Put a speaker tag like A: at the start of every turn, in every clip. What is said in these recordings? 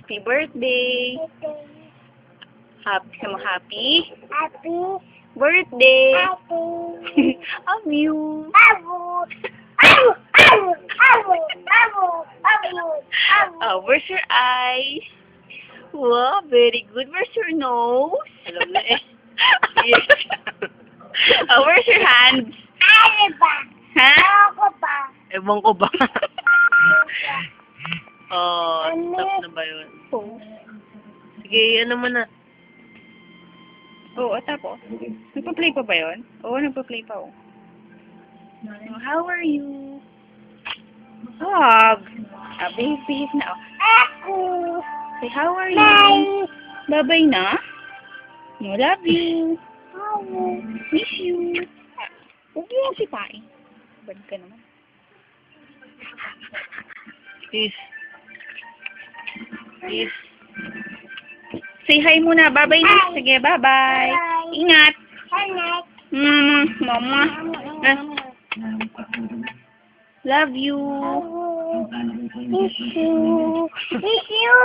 A: Happy birthday. Happy
B: Happy
A: birthday.
B: Happy
A: Love you.
B: Babu Babu Babu Babu Babu Babu
A: Oh, where's your eyes? Wow, very good. Where's your nose? Alam na eh. Yes. Oh, where's your hands?
B: Ano ba?
A: Ha?
B: Ako ba?
A: Ewan ko ba? Oh, stop na ba yun? Sige, ano mo na. Oo, tapos? Nagpa-play pa ba yun? Oo, nagpa-play pa, oh. How are you? Hug. Ah, behave na, oh.
B: Ako.
A: Say, how are you?
B: Bye.
A: Bye-bye na. I love you.
B: Babu.
A: Miss you. Huwag mo yung sipain. Bad ka naman. Peace. Peace. Say hi muna. Bye-bye na.
B: Hi.
A: Sige, bye-bye.
B: Bye.
A: Ingat.
B: Anak.
A: Mama. Love you.
B: Miss you. Miss you.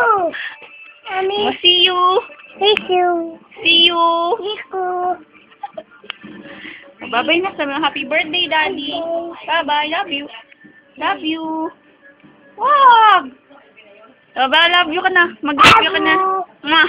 B: Mommy.
A: Oh, see you.
B: Miss you.
A: See you.
B: Miss you.
A: Bye-bye na. Sabi mo, happy birthday, Daddy. Bye-bye. Love you. Love you. Wag. Bye-bye. Love you ka na. Mag-love you ka na. Mwah.